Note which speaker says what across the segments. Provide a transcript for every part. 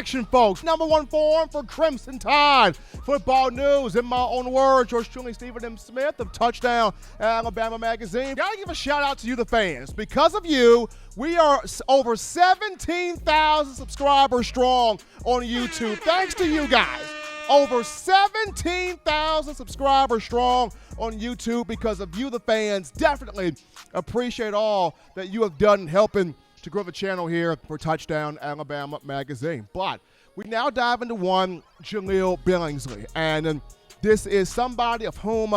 Speaker 1: reaction, folks. Number one forum for Crimson Tide football news. In my own words, yours truly, Stephen M. Smith of Touchdown Alabama Magazine. Gotta give a shout out to you, the fans. Because of you, we are over 17,000 subscribers strong on YouTube. Thanks to you guys. Over 17,000 subscribers strong on YouTube because of you, the fans. Definitely appreciate all that you have done in helping to grow the channel here for Touchdown Alabama Magazine. But we now dive into one, Jahleel Billingsley. And this is somebody of whom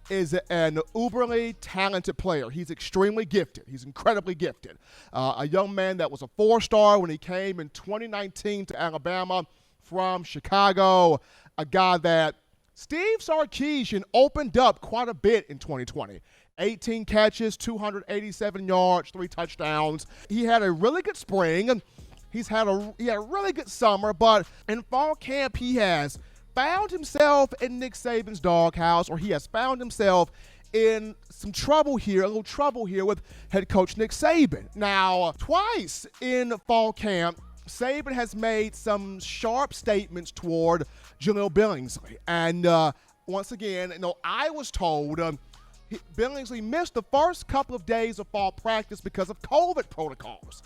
Speaker 1: is an uberly talented player. He's extremely gifted. He's incredibly gifted. A young man that was a 4-star when he came in 2019 to Alabama from Chicago. A guy that Steve Sarkisian opened up quite a bit in 2020. 18 catches, 287 yards, 3 touchdowns. He had a really good spring. He had a really good summer, but in fall camp he has found himself in Nick Saban's doghouse, or he has found himself in some trouble here, a little trouble here with head coach Nick Saban. Now, twice in fall camp, Saban has made some sharp statements toward Jahleel Billingsley. And once again, I was told Billingsley missed the first couple of days of fall practice because of COVID protocols.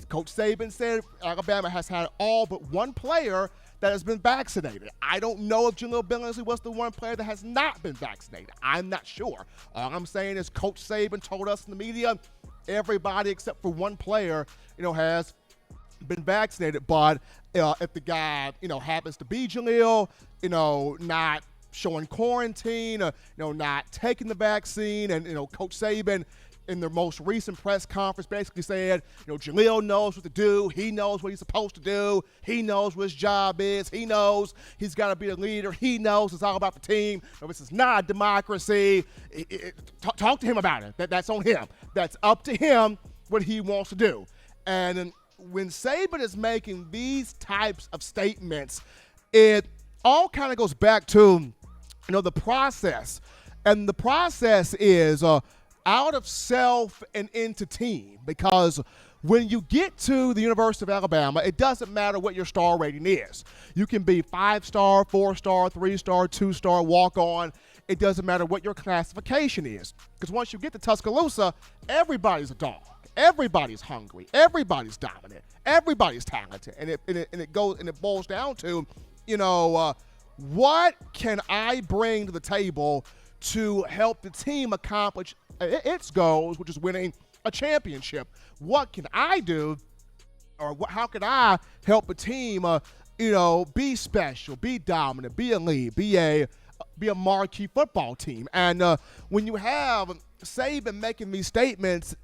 Speaker 1: Coach Saban said Alabama has had all but one player that has been vaccinated. I don't know if Jahleel Billingsley was the one player that has not been vaccinated. I'm not sure. All I'm saying is Coach Saban told us in the media everybody except for one player, has been vaccinated. But if the guy, happens to be Jahleel, not showing quarantine, not taking the vaccine, and Coach Saban in their most recent press conference basically said, Jahleel knows what to do. He knows what he's supposed to do. He knows what his job is. He knows he's got to be a leader. He knows it's all about the team. This is not a democracy. Talk to him about it. That's on him. That's up to him what he wants to do. And when Saban is making these types of statements, it all kind of goes back to, the process. And the process is out of self and into team. Because when you get to the University of Alabama, it doesn't matter what your star rating is. You can be 5-star, 4-star, 3-star, 2-star, walk-on. It doesn't matter what your classification is. Because once you get to Tuscaloosa, everybody's a dog. Everybody's hungry. Everybody's dominant. Everybody's talented. And it boils down to, what can I bring to the table to help the team accomplish its goals, which is winning a championship? What can I do, or how can I help a team, be special, be dominant, be elite, be a marquee football team? And when you have Saban making these statements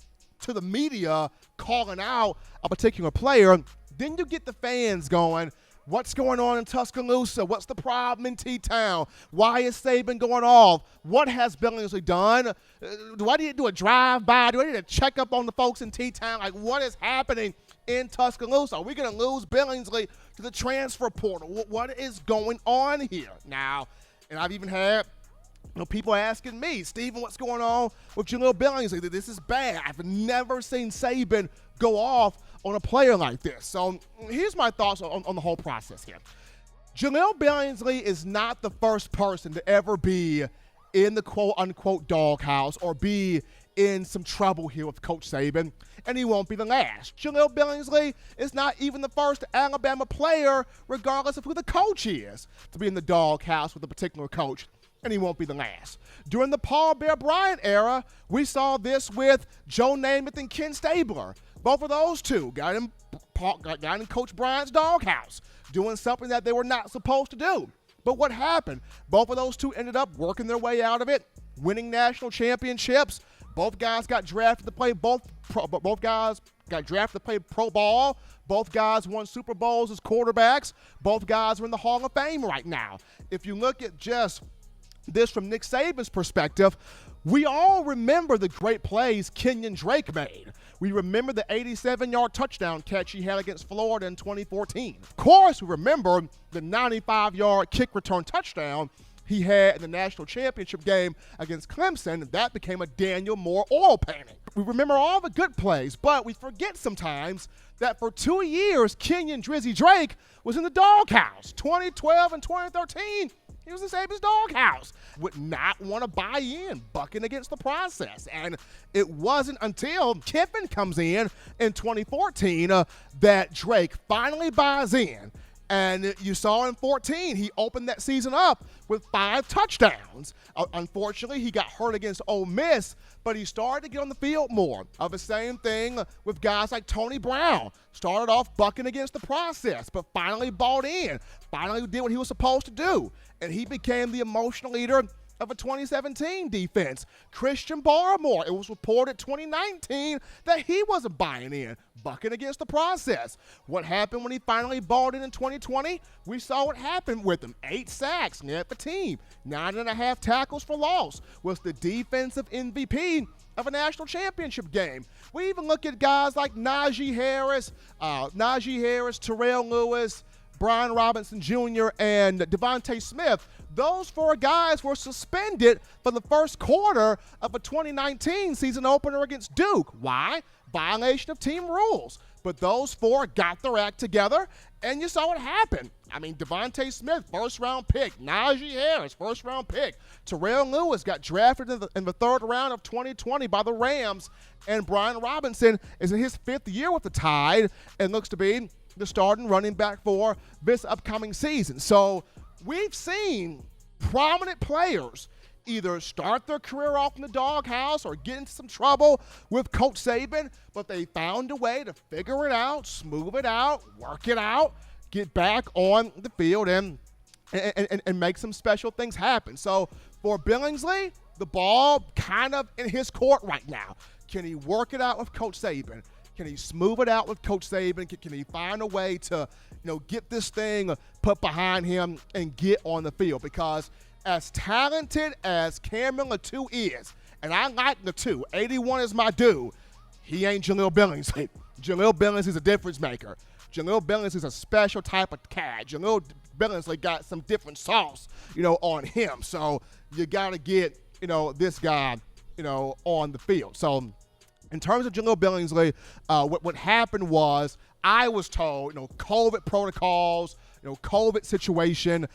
Speaker 1: to the media, calling out a particular player, then you get the fans going, what's going on in Tuscaloosa? What's the problem in T-Town? Why is Saban going off? What has Billingsley done? Do I need to do a drive-by? Do I need to check up on the folks in T-Town? Like, what is happening in Tuscaloosa? Are we going to lose Billingsley to the transfer portal? What is going on here? Now, and I've even had people asking me, Stephen, what's going on with Jahleel Billingsley? This is bad. I've never seen Saban go off on a player like this. So here's my thoughts on the whole process here. Jahleel Billingsley is not the first person to ever be in the quote-unquote doghouse or be in some trouble here with Coach Saban, and he won't be the last. Jahleel Billingsley is not even the first Alabama player, regardless of who the coach is, to be in the doghouse with a particular coach, and he won't be the last. During the Paul Bear Bryant era, we saw this with Joe Namath and Ken Stabler. Both of those two got in Coach Bryant's doghouse, doing something that they were not supposed to do. But what happened? Both of those two ended up working their way out of it, winning national championships. Both guys got drafted to play both guys got drafted to play pro ball. Both guys won Super Bowls as quarterbacks. Both guys are in the Hall of Fame right now. If you look at just this from Nick Saban's perspective, we all remember the great plays Kenyon Drake made. We remember the 87-yard touchdown catch he had against Florida in 2014. Of course, we remember the 95-yard kick return touchdown he had in the national championship game against Clemson, that became a Daniel Moore oil painting. We remember all the good plays, but we forget sometimes that for 2 years, Kenyon Drizzy Drake was in the doghouse. 2012 and 2013, he was in Saban's doghouse. Would not want to buy in, bucking against the process. And it wasn't until Kiffin comes in 2014 that Drake finally buys in. And you saw in 14, he opened that season up with 5 touchdowns. Unfortunately, he got hurt against Ole Miss, but he started to get on the field more. The same thing with guys like Tony Brown. Started off bucking against the process, but finally bought in. Finally did what he was supposed to do. And he became the emotional leader of a 2017 defense. Christian Barmore, it was reported 2019 that he wasn't buying in, bucking against the process. What happened when he finally bought in 2020? We saw what happened with him. 8 sacks, led the team. 9.5 tackles for loss. Was the defensive MVP of a national championship game. We even look at guys like Najee Harris, Terrell Lewis, Brian Robinson Jr., and Devontae Smith. Those 4 guys were suspended for the first quarter of a 2019 season opener against Duke. Why? Violation of team rules. But those 4 got their act together, and you saw what happened. I mean, Devontae Smith, first-round pick. Najee Harris, first-round pick. Terrell Lewis got drafted in the 3rd round of 2020 by the Rams, and Brian Robinson is in his 5th year with the Tide and looks to be the starting running back for this upcoming season. So we've seen prominent players either start their career off in the doghouse or get into some trouble with Coach Saban, but they found a way to figure it out, smooth it out, work it out, get back on the field and make some special things happen. So for Billingsley, the ball kind of in his court right now. Can he work it out with Coach Saban? Can he smooth it out with Coach Saban? Can he find a way to, get this thing put behind him and get on the field? Because as talented as Cameron Latou is, and I like Latou, 81 is my dude, he ain't Jahleel Billingsley. Jahleel Billingsley is a difference maker. Jahleel Billingsley is a special type of cat. Jahleel Billingsley got some different sauce, on him. So you got to get, this guy, on the field. So in terms of Jahleel Billingsley, what happened was I was told, COVID protocols, COVID situation.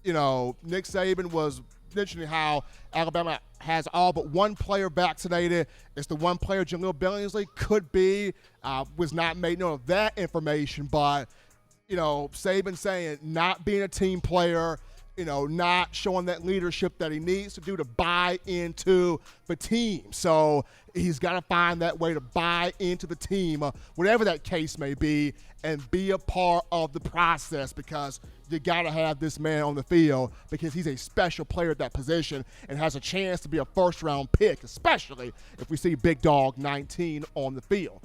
Speaker 1: Nick Saban was mentioning how Alabama has all but 1 player vaccinated. It's the 1 player Jahleel Billingsley could be. Was not made known of that information, but Saban saying not being a team player, not showing that leadership that he needs to do to buy into the team. So he's got to find that way to buy into the team, whatever that case may be, and be a part of the process, because you got to have this man on the field because he's a special player at that position and has a chance to be a first-round pick, especially if we see Big Dog 19 on the field.